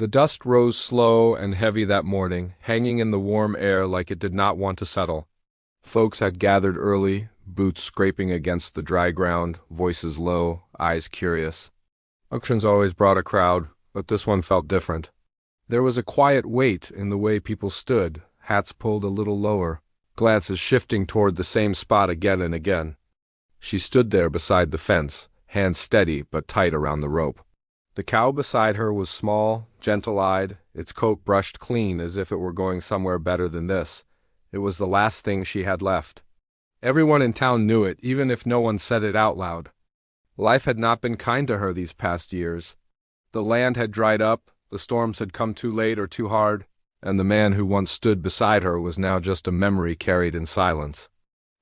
The dust rose slow and heavy that morning, hanging in the warm air like it did not want to settle. Folks had gathered early, boots scraping against the dry ground, voices low, eyes curious. Auctions always brought a crowd, but this one felt different. There was a quiet weight in the way people stood, hats pulled a little lower, glances shifting toward the same spot again and again. She stood there beside the fence, hands steady but tight around the rope. The cow beside her was small, gentle-eyed, its coat brushed clean as if it were going somewhere better than this. It was the last thing she had left. Everyone in town knew it, even if no one said it out loud. Life had not been kind to her these past years. The land had dried up, the storms had come too late or too hard, and the man who once stood beside her was now just a memory carried in silence.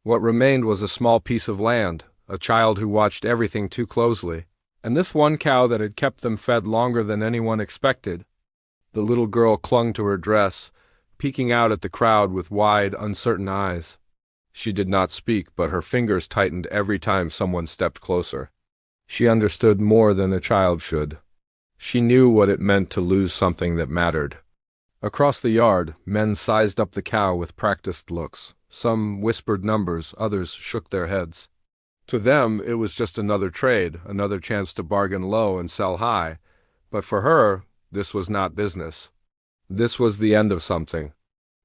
What remained was a small piece of land, a child who watched everything too closely, and this one cow that had kept them fed longer than anyone expected. The little girl clung to her dress, peeking out at the crowd with wide, uncertain eyes. She did not speak, but her fingers tightened every time someone stepped closer. She understood more than a child should. She knew what it meant to lose something that mattered. Across the yard, men sized up the cow with practiced looks. Some whispered numbers, others shook their heads. To them, it was just another trade, another chance to bargain low and sell high. But for her, this was not business. This was the end of something.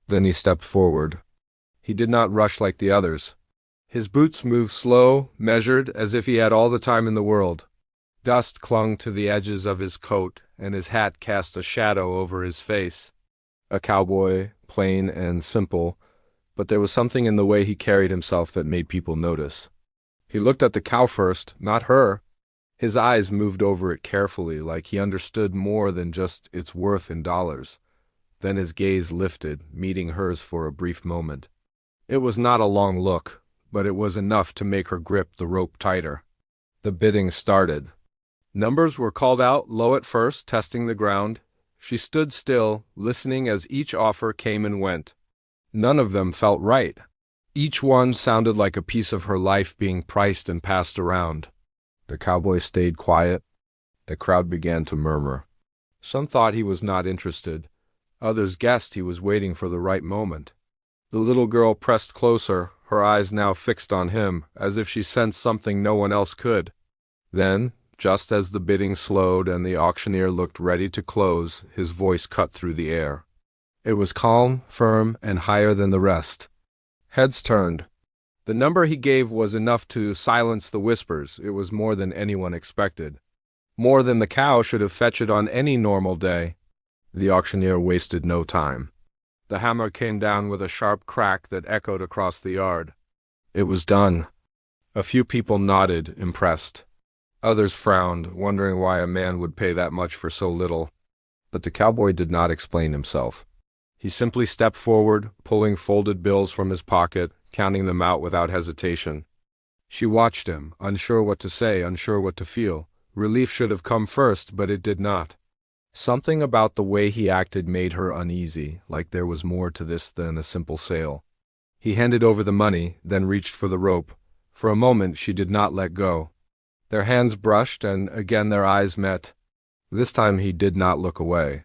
Then he stepped forward. He did not rush like the others. His boots moved slow, measured, as if he had all the time in the world. Dust clung to the edges of his coat, and his hat cast a shadow over his face. A cowboy, plain and simple, but there was something in the way he carried himself that made people notice. He looked at the cow first, not her. His eyes moved over it carefully, like he understood more than just its worth in dollars. Then his gaze lifted, meeting hers for a brief moment. It was not a long look, but it was enough to make her grip the rope tighter. The bidding started. Numbers were called out, low at first, testing the ground. She stood still, listening as each offer came and went. None of them felt right. Each one sounded like a piece of her life being priced and passed around. The cowboy stayed quiet. The crowd began to murmur. Some thought he was not interested. Others guessed he was waiting for the right moment. The little girl pressed closer, her eyes now fixed on him, as if she sensed something no one else could. Then, just as the bidding slowed and the auctioneer looked ready to close, his voice cut through the air. It was calm, firm, and higher than the rest. Heads turned. The number he gave was enough to silence the whispers. It was more than anyone expected. More than the cow should have fetched it on any normal day. The auctioneer wasted no time. The hammer came down with a sharp crack that echoed across the yard. It was done. A few people nodded, impressed. Others frowned, wondering why a man would pay that much for so little. But the cowboy did not explain himself. He simply stepped forward, pulling folded bills from his pocket, counting them out without hesitation. She watched him, unsure what to say, unsure what to feel. Relief should have come first, but it did not. Something about the way he acted made her uneasy, like there was more to this than a simple sale. He handed over the money, then reached for the rope. For a moment she did not let go. Their hands brushed, and again their eyes met. This time he did not look away.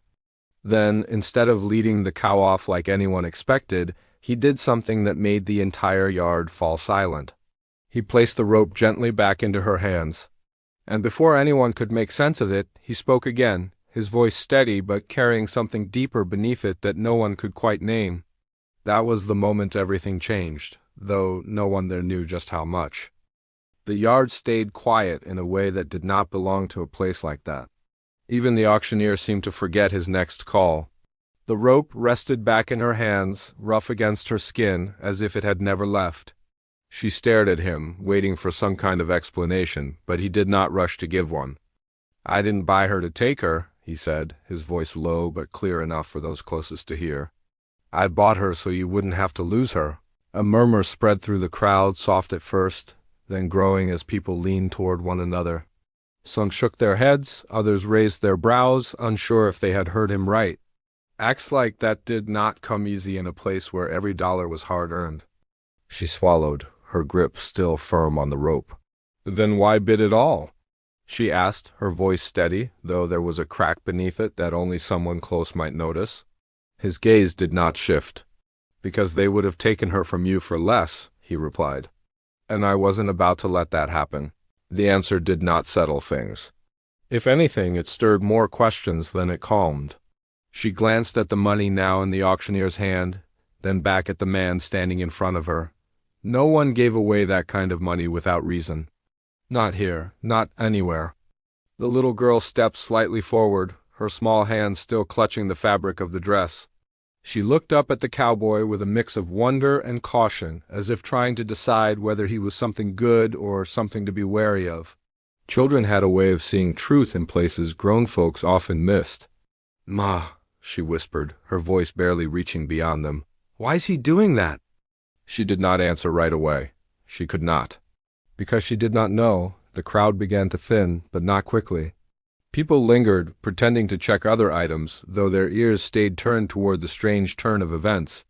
Then, instead of leading the cow off like anyone expected, he did something that made the entire yard fall silent. He placed the rope gently back into her hands. And before anyone could make sense of it, he spoke again, his voice steady but carrying something deeper beneath it that no one could quite name. That was the moment everything changed, though no one there knew just how much. The yard stayed quiet in a way that did not belong to a place like that. Even the auctioneer seemed to forget his next call. The rope rested back in her hands, rough against her skin, as if it had never left. She stared at him, waiting for some kind of explanation, but he did not rush to give one. "I didn't buy her to take her," he said, his voice low but clear enough for those closest to hear. "I bought her so you wouldn't have to lose her." A murmur spread through the crowd, soft at first, then growing as people leaned toward one another. Some shook their heads, others raised their brows, unsure if they had heard him right. Acts like that did not come easy in a place where every dollar was hard-earned. She swallowed, her grip still firm on the rope. "Then why bid at all?" she asked, her voice steady, though there was a crack beneath it that only someone close might notice. His gaze did not shift. Because they would have taken her from you for less, he replied. And I wasn't about to let that happen. The answer did not settle things. If anything, it stirred more questions than it calmed. She glanced at the money now in the auctioneer's hand, then back at the man standing in front of her. No one gave away that kind of money without reason. Not here, not anywhere. The little girl stepped slightly forward, her small hands still clutching the fabric of the dress. She looked up at the cowboy with a mix of wonder and caution, as if trying to decide whether he was something good or something to be wary of. Children had a way of seeing truth in places grown folks often missed. "Ma," she whispered, her voice barely reaching beyond them. "Why's he doing that?" She did not answer right away. She could not. Because she did not know, the crowd began to thin, but not quickly. People lingered, pretending to check other items, though their ears stayed turned toward the strange turn of events.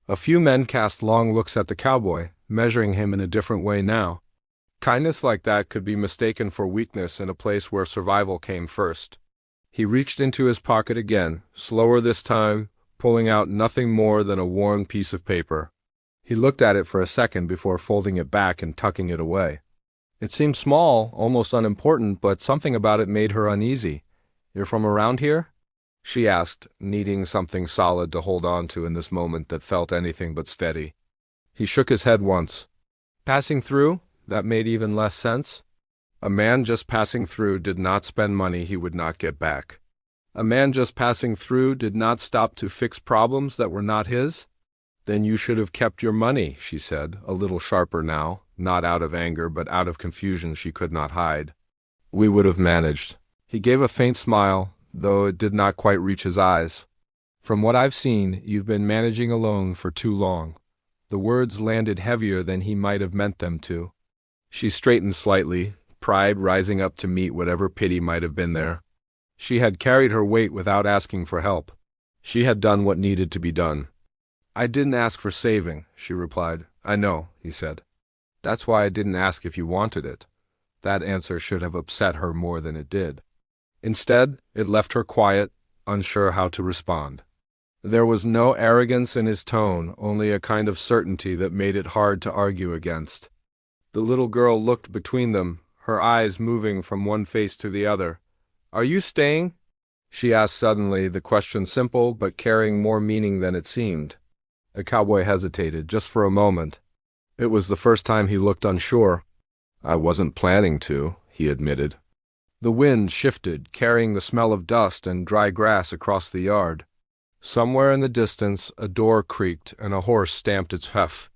A few men cast long looks at the cowboy, measuring him in a different way now. Kindness like that could be mistaken for weakness in a place where survival came first. He reached into his pocket again, slower this time, pulling out nothing more than a worn piece of paper. He looked at it for a second before folding it back and tucking it away. It seemed small, almost unimportant, but something about it made her uneasy. "You're from around here?" she asked, needing something solid to hold on to in this moment that felt anything but steady. He shook his head once. "Passing through?" That made even less sense. A man just passing through did not spend money he would not get back. A man just passing through did not stop to fix problems that were not his. "Then you should have kept your money," she said, a little sharper now, not out of anger but out of confusion she could not hide. "We would have managed." He gave a faint smile, though it did not quite reach his eyes. "From what I've seen, you've been managing alone for too long." The words landed heavier than he might have meant them to. She straightened slightly, pride rising up to meet whatever pity might have been there. She had carried her weight without asking for help. She had done what needed to be done. "I didn't ask for saving," she replied. "I know," he said. "That's why I didn't ask if you wanted it." That answer should have upset her more than it did. Instead, it left her quiet, unsure how to respond. There was no arrogance in his tone, only a kind of certainty that made it hard to argue against. The little girl looked between them, her eyes moving from one face to the other. "Are you staying?" she asked suddenly, the question simple but carrying more meaning than it seemed. The cowboy hesitated, just for a moment. It was the first time he looked unsure. "I wasn't planning to," he admitted. The wind shifted, carrying the smell of dust and dry grass across the yard. Somewhere in the distance, a door creaked and a horse stamped its hoof.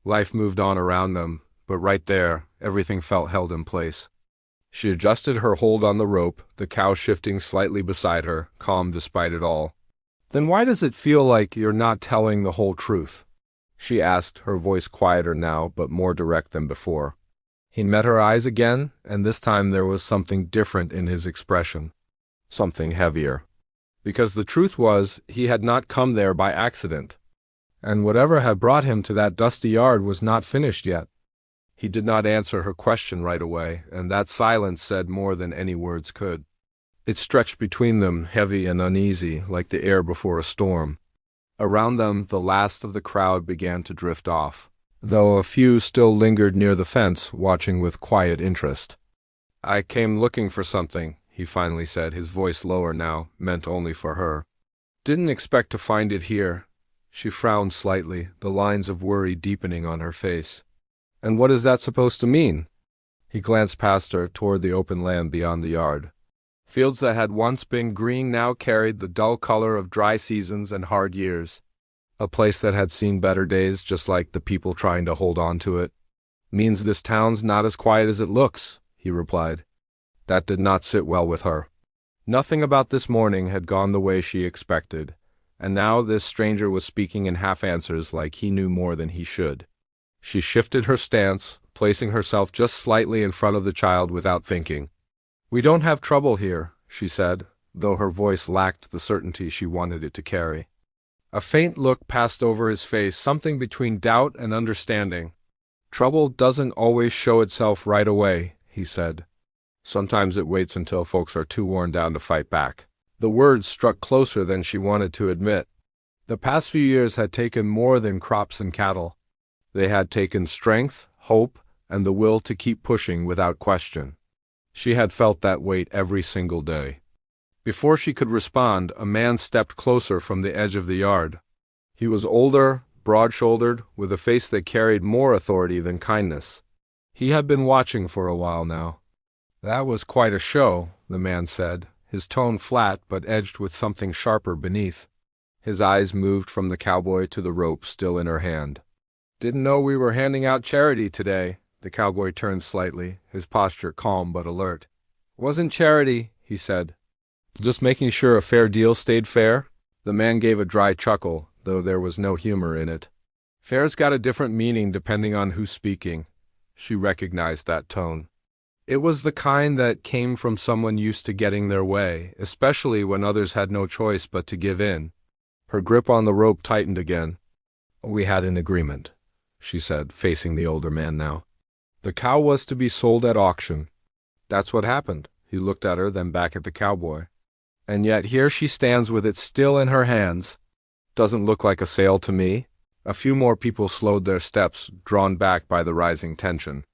Life moved on around them, but right there, everything felt held in place. She adjusted her hold on the rope, the cow shifting slightly beside her, calm despite it all. "Then why does it feel like you're not telling the whole truth?" she asked, her voice quieter now, but more direct than before. He met her eyes again, and this time there was something different in his expression. Something heavier. Because the truth was, he had not come there by accident. And whatever had brought him to that dusty yard was not finished yet. He did not answer her question right away, and that silence said more than any words could. It stretched between them, heavy and uneasy, like the air before a storm. Around them, the last of the crowd began to drift off, though a few still lingered near the fence, watching with quiet interest. "I came looking for something," he finally said, his voice lower now, meant only for her. "Didn't expect to find it here." She frowned slightly, the lines of worry deepening on her face. "And what is that supposed to mean?" He glanced past her, toward the open land beyond the yard. Fields that had once been green now carried the dull color of dry seasons and hard years. A place that had seen better days, just like the people trying to hold on to it. "Means this town's not as quiet as it looks," he replied. That did not sit well with her. Nothing about this morning had gone the way she expected, and now this stranger was speaking in half-answers like he knew more than he should. She shifted her stance, placing herself just slightly in front of the child without thinking. "We don't have trouble here," she said, though her voice lacked the certainty she wanted it to carry. A faint look passed over his face, something between doubt and understanding. "Trouble doesn't always show itself right away," he said. Sometimes it waits until folks are too worn down to fight back. The words struck closer than she wanted to admit. The past few years had taken more than crops and cattle. They had taken strength, hope, and the will to keep pushing without question. She had felt that weight every single day. Before she could respond, a man stepped closer from the edge of the yard. He was older, broad-shouldered, with a face that carried more authority than kindness. He had been watching for a while now. "That was quite a show," the man said, his tone flat but edged with something sharper beneath. His eyes moved from the cowboy to the rope still in her hand. "Didn't know we were handing out charity today." The cowboy turned slightly, his posture calm but alert. "Wasn't charity," he said. "Just making sure a fair deal stayed fair?" The man gave a dry chuckle, though there was no humor in it. "Fair's got a different meaning depending on who's speaking." She recognized that tone. It was the kind that came from someone used to getting their way, especially when others had no choice but to give in. Her grip on the rope tightened again. "We had an agreement," she said, facing the older man now. "The cow was to be sold at auction." "That's what happened." He looked at her, then back at the cowboy. "And yet here she stands with it still in her hands. Doesn't look like a sale to me." A few more people slowed their steps, drawn back by the rising tension.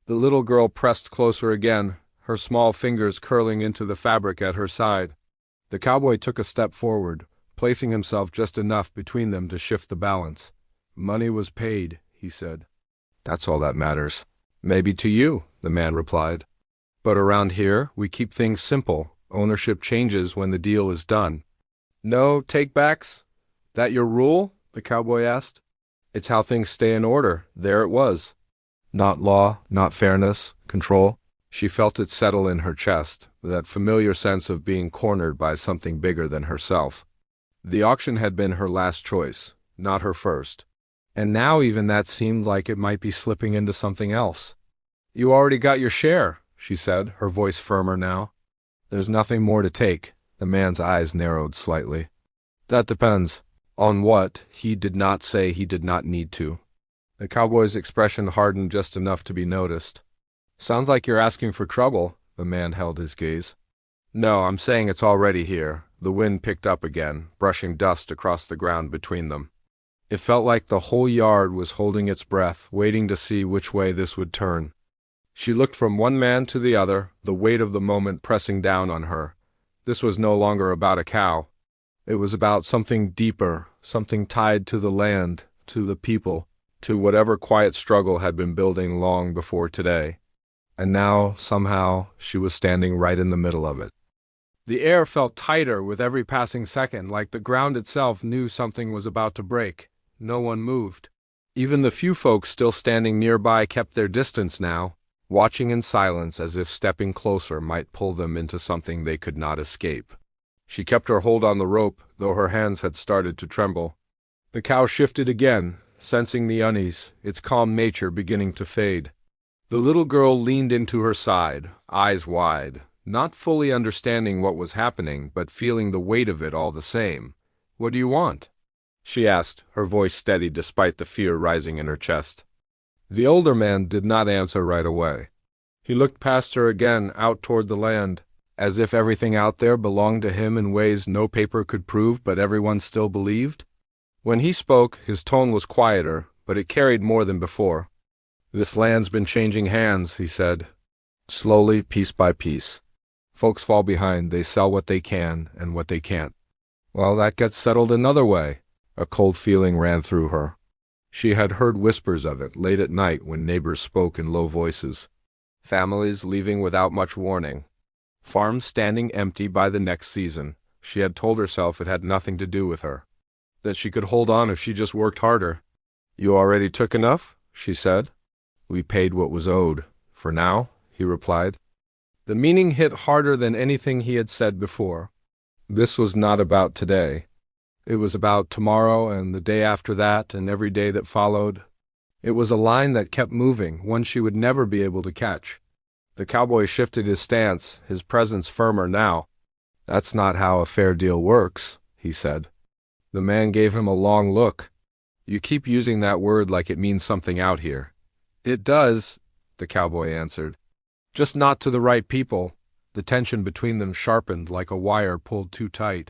The little girl pressed closer again, her small fingers curling into the fabric at her side. The cowboy took a step forward, placing himself just enough between them to shift the balance. "Money was paid," he said. "That's all that matters." "Maybe to you," the man replied. "But around here, we keep things simple. Ownership changes when the deal is done." "No take-backs? That your rule?" the cowboy asked. "It's how things stay in order." There it was. Not law, not fairness, control. She felt it settle in her chest, that familiar sense of being cornered by something bigger than herself. The auction had been her last choice, not her first. And now even that seemed like it might be slipping into something else. "You already got your share," she said, her voice firmer now. "There's nothing more to take." The man's eyes narrowed slightly. "That depends." On what, he did not say. He did not need to. The cowboy's expression hardened just enough to be noticed. "Sounds like you're asking for trouble." The man held his gaze. "No, I'm saying it's already here." The wind picked up again, brushing dust across the ground between them. It felt like the whole yard was holding its breath, waiting to see which way this would turn. She looked from one man to the other, the weight of the moment pressing down on her. This was no longer about a cow. It was about something deeper, something tied to the land, to the people, to whatever quiet struggle had been building long before today. And now, somehow, she was standing right in the middle of it. The air felt tighter with every passing second, like the ground itself knew something was about to break. No one moved. Even the few folks still standing nearby kept their distance now, watching in silence as if stepping closer might pull them into something they could not escape. She kept her hold on the rope, though her hands had started to tremble. The cow shifted again, sensing the unease, its calm nature beginning to fade. The little girl leaned into her side, eyes wide, not fully understanding what was happening, but feeling the weight of it all the same. "What do you want?" she asked, her voice steady despite the fear rising in her chest. The older man did not answer right away. He looked past her again, out toward the land, as if everything out there belonged to him in ways no paper could prove but everyone still believed. When he spoke, his tone was quieter, but it carried more than before. "This land's been changing hands," he said. "Slowly, piece by piece. Folks fall behind, they sell what they can and what they can't. Well, that gets settled another way." A cold feeling ran through her. She had heard whispers of it late at night when neighbors spoke in low voices. Families leaving without much warning. Farms standing empty by the next season. She had told herself it had nothing to do with her, that she could hold on if she just worked harder. "You already took enough?" she said. "We paid what was owed. For now," he replied. The meaning hit harder than anything he had said before. This was not about today. It was about tomorrow and the day after that and every day that followed. It was a line that kept moving, one she would never be able to catch. The cowboy shifted his stance, his presence firmer now. "That's not how a fair deal works," he said. The man gave him a long look. "You keep using that word like it means something out here." "It does," the cowboy answered. Just not to the right people. The tension between them sharpened like a wire pulled too tight.